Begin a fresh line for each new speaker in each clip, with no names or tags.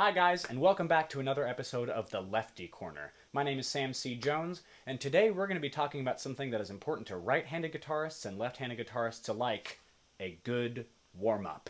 Hi guys, and welcome back to another episode of the Lefty Corner. My name is Sam C. Jones, and today we're going to be talking about something that is important to right-handed guitarists and left-handed guitarists alike, a good warm-up.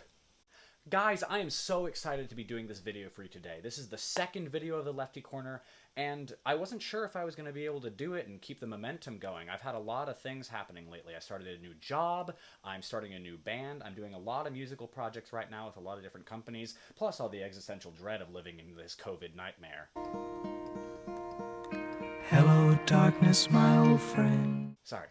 Guys, I am so excited to be doing this video for you today. This is the second video of the Lefty Corner, and I wasn't sure if I was going to be able to do it and keep the momentum going. I've had a lot of things happening lately. I started a new job, I'm starting a new band, I'm doing a lot of musical projects right now with a lot of different companies, plus all the existential dread of living in this COVID nightmare.
Hello, darkness, my old friend.
Sorry.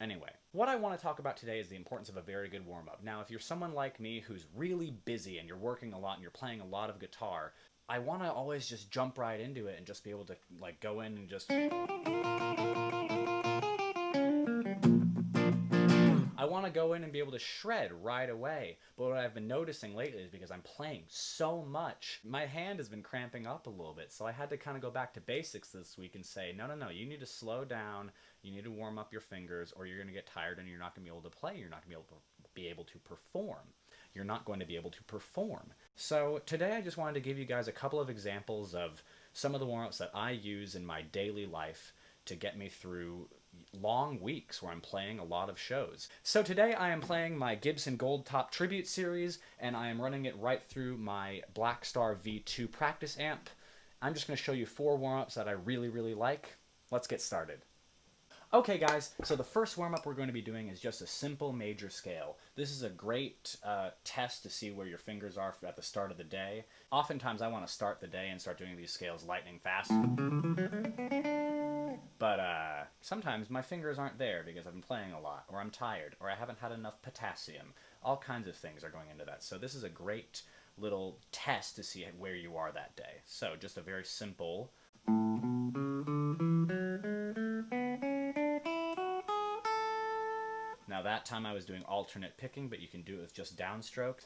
Anyway, what I want to talk about today is the importance of a very good warm-up. Now, if you're someone like me who's really busy and you're working a lot and you're playing a lot of guitar, I want to always just jump right into it and just be able to like go in and just... I want to go in and be able to shred right away. But what I've been noticing lately is because I'm playing so much, my hand has been cramping up a little bit. So I had to kind of go back to basics this week and say, no, you need to slow down. You need to warm up your fingers or you're going to get tired and you're not going to be able to play. You're not going to be able to perform. You're not going to be able to perform. So today I just wanted to give you guys a couple of examples of some of the warm-ups that I use in my daily life to get me through long weeks where I'm playing a lot of shows. So today I am playing my Gibson Gold Top Tribute Series, and I am running it right through my Blackstar V2 Practice Amp. I'm just going to show you 4 warm-ups that I really like. Let's get started. Okay guys, so the first warm-up we're going to be doing is just a simple major scale. This is a great test to see where your fingers are at the start of the day. Oftentimes I want to start the day and start doing these scales lightning fast. But sometimes my fingers aren't there because I've been playing a lot, or I'm tired, or I haven't had enough potassium. All kinds of things are going into that. So this is a great little test to see where you are that day. So just a very simple... Now that time I was doing alternate picking, but you can do it with just downstrokes.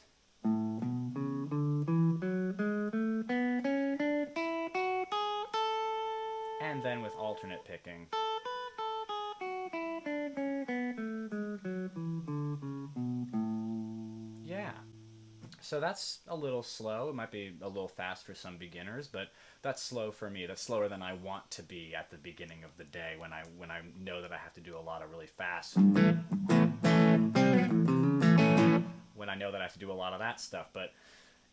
And then with alternate picking. Yeah. So that's a little slow. It might be a little fast for some beginners, but that's slow for me. That's slower than I want to be at the beginning of the day when I know that I have to do a lot of really fast. When I know that I have to do a lot of that stuff. But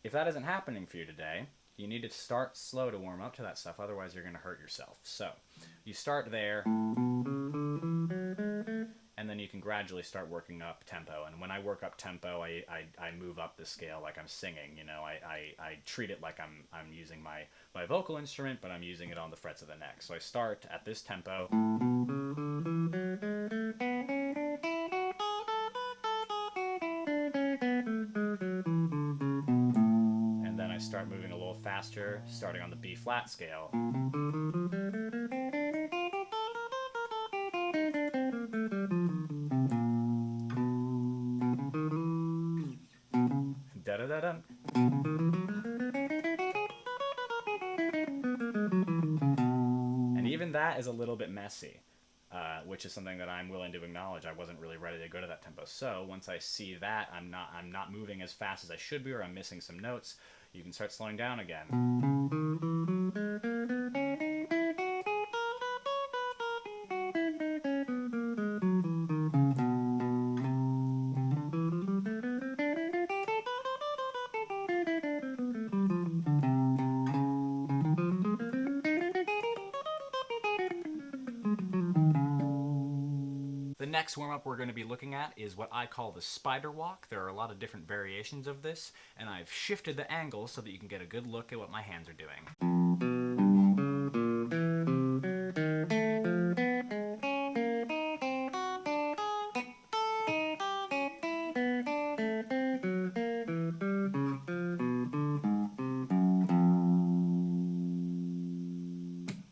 if that isn't happening for you today, you need to start slow to warm up to that stuff. Otherwise, you're going to hurt yourself. So you start there, and then you can gradually start working up tempo. And when I work up tempo, I move up the scale like I'm singing. You know, I treat it like I'm using my vocal instrument, but I'm using it on the frets of the neck. So I start at this tempo. And then I start moving a little faster, starting on the B flat scale. Da-da-da-dum. And even that is a little bit messy, which is something that I'm willing to acknowledge. I wasn't really ready to go to that tempo. So once I see that I'm not moving as fast as I should be, or I'm missing some notes, you can start slowing down again. The next warm-up we're going to be looking at is what I call the spider walk. There are a lot of different variations of this, and I've shifted the angle so that you can get a good look at what my hands are doing.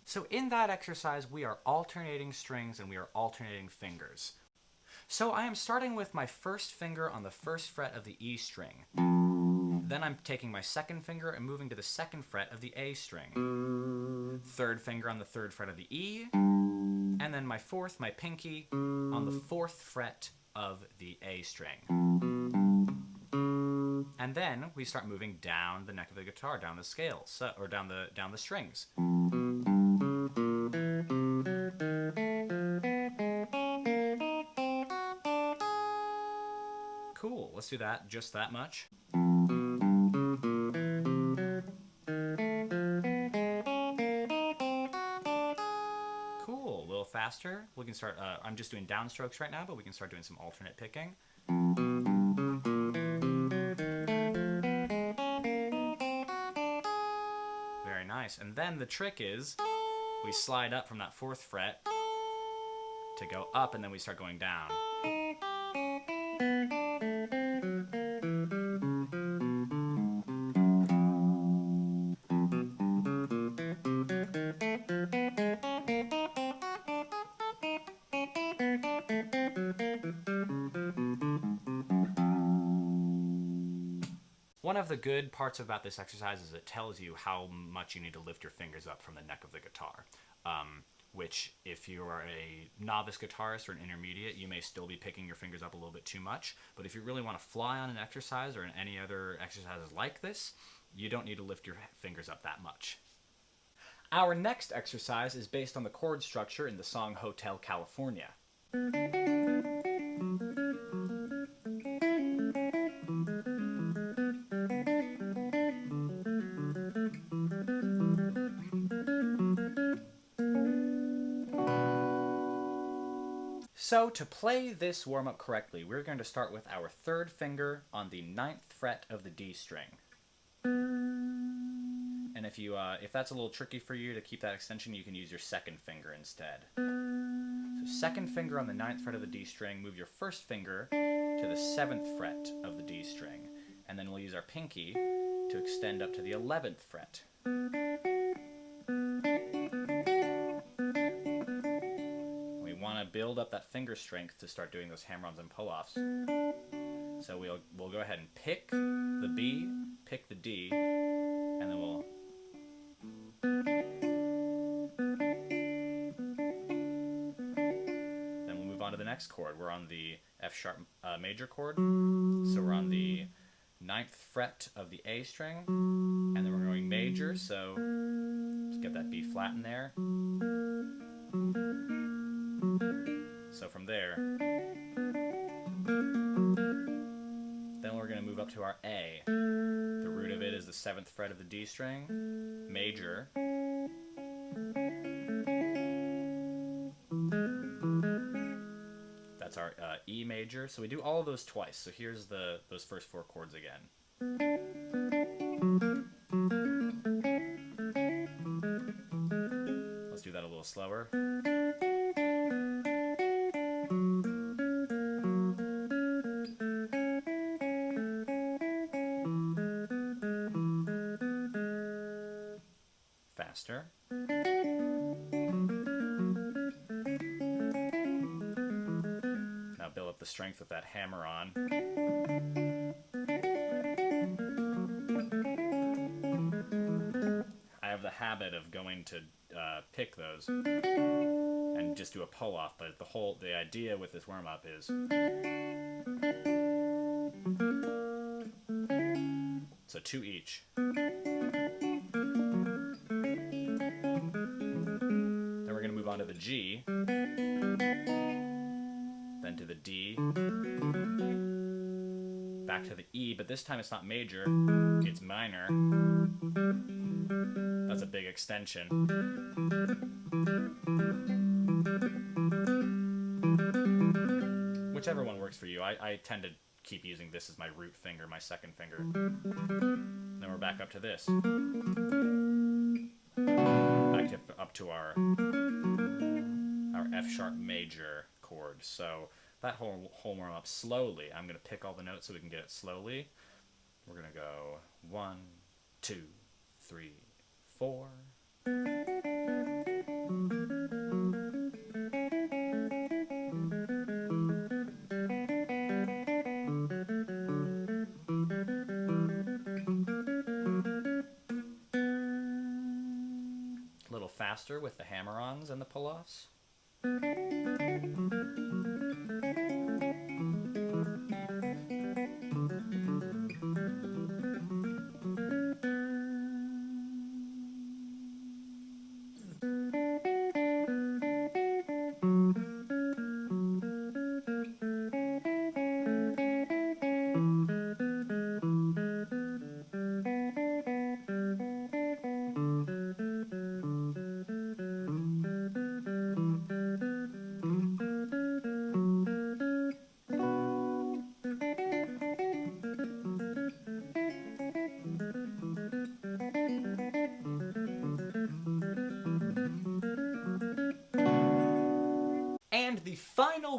So in that exercise, we are alternating strings and we are alternating fingers. So I am starting with my first finger on the first fret of the E string. Then I'm taking my second finger and moving to the second fret of the A string. Third finger on the third fret of the E. And then my fourth, my pinky, on the fourth fret of the A string. And then we start moving down the neck of the guitar, down the scales, so, or down the strings. Cool, let's do that, just that much. Cool, a little faster. We can start, I'm just doing downstrokes right now, but we can start doing some alternate picking. Very nice. And then the trick is we slide up from that 4th fret to go up, and then we start going down. One of the good parts about this exercise is it tells you how much you need to lift your fingers up from the neck of the guitar. Which, if you are a novice guitarist or an intermediate, you may still be picking your fingers up a little bit too much. But if you really want to fly on an exercise or in any other exercises like this, you don't need to lift your fingers up that much. Our next exercise is based on the chord structure in the song Hotel California. So to play this warm-up correctly, we're going to start with our 3rd finger on the 9th fret of the D string. And if that's a little tricky for you to keep that extension, you can use your 2nd finger instead. So 2nd finger on the 9th fret of the D string, move your 1st finger to the 7th fret of the D string, and then we'll use our pinky to extend up to the 11th fret. Build up that finger strength to start doing those hammer-ons and pull-offs. So we'll go ahead and pick the B, pick the D, and then we'll move on to the next chord. We're on the F sharp major chord, so we're on the 9th fret of the A string, and then we're going major, so let's get that B flat in there. So from there, then we're going to move up to our A. The root of it is the 7th fret of the D string, major. That's our E major. So we do all of those twice. So here's those first 4 chords again. Let's do that a little slower. Faster. Now build up the strength with that hammer-on. I have the habit of going to pick those and just do a pull-off, but the idea with this warm-up is so 2 each. To the G, then to the D, back to the E, but this time it's not major, it's minor. That's a big extension. Whichever one works for you. I tend to keep using this as my root finger, my 2nd finger. Then we're back up to this. Up to our F sharp major chord. So that whole warm up slowly. I'm going to pick all the notes so we can get it slowly. We're going to go 1, 2, 3, 4. A little faster with the hammer-ons and the pull-offs.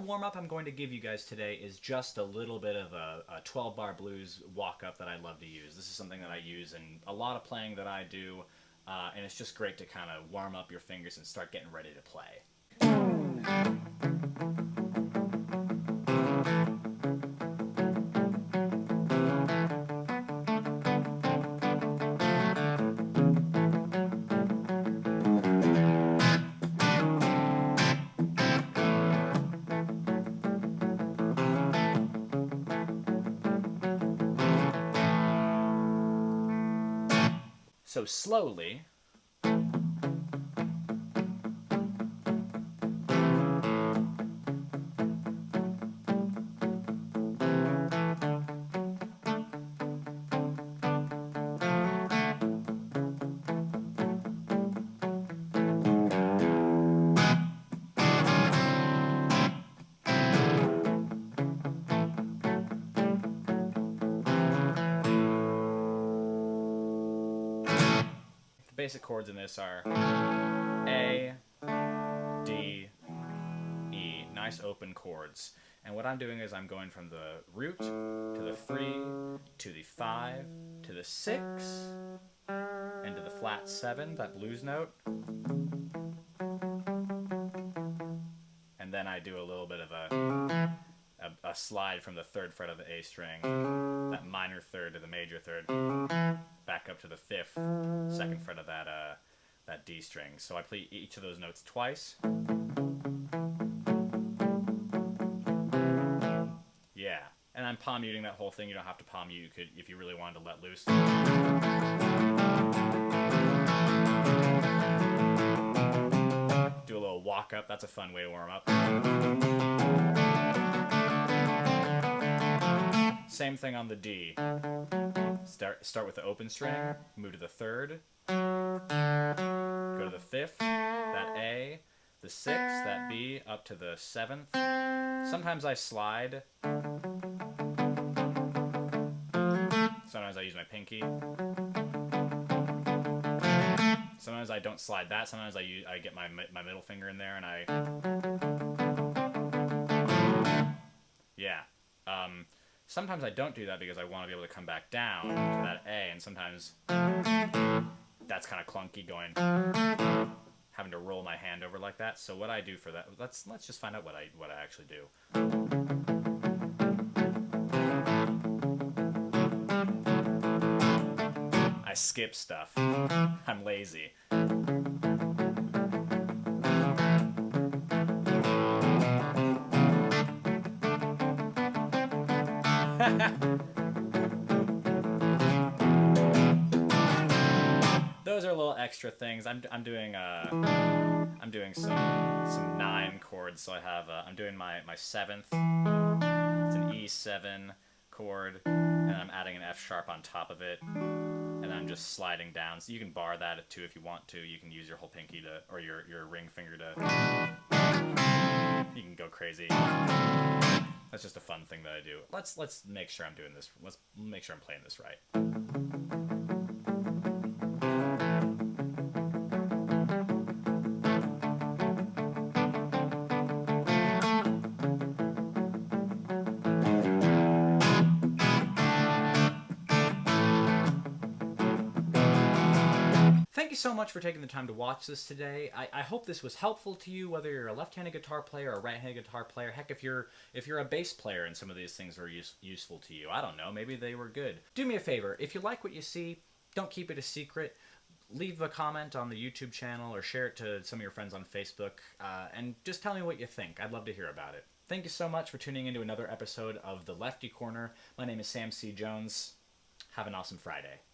warm-up I'm going to give you guys today is just a little bit of a 12-bar blues walk-up that I love to use. This is something that I use in a lot of playing that I do, and it's just great to kind of warm up your fingers and start getting ready to play. So slowly, basic chords in this are A, D, E. Nice open chords. And what I'm doing is I'm going from the root to the 3 to the 5 to the 6 and to the flat 7, that blues note. And then I do a little bit of a slide from the 3rd fret of the A string, that minor 3rd to the major 3rd, back up to the 5th, 2nd fret of that D string. So I play each of those notes twice. Yeah, and I'm palm muting that whole thing. You don't have to palm mute. You could, if you really wanted to let loose. Do a little walk up. That's a fun way to warm up. Same thing on the D. Start with the open string, move to the 3rd, go to the 5th, that A, the 6th, that B, up to the 7th. Sometimes I slide. Sometimes I use my pinky. Sometimes I don't slide that. Sometimes I get my middle finger in there and I... Yeah. Sometimes I don't do that because I want to be able to come back down to that A, and sometimes that's kind of clunky going, having to roll my hand over like that. So what I do for that, let's just find out what I actually do. I skip stuff. I'm lazy. Those are little extra things. I'm doing some 9 chords. So I have I'm doing my 7th. It's an E7 chord, and I'm adding an F sharp on top of it, and I'm just sliding down. So you can bar that too if you want to. You can use your whole pinky to, or your ring finger to. You can go crazy. That's just a fun thing that I do. Let's make sure I'm doing this. Let's make sure I'm playing this right. Thank you so much for taking the time to watch this today. I hope this was helpful to you, whether you're a left-handed guitar player or a right-handed guitar player. Heck, if you're a bass player and some of these things were useful to you, I don't know, maybe they were good. Do me a favor, if you like what you see, don't keep it a secret. Leave a comment on the YouTube channel or share it to some of your friends on Facebook, and just tell me what you think. I'd love to hear about it. Thank you so much for tuning into another episode of The Lefty Corner. My name is Sam C. Jones. Have an awesome Friday.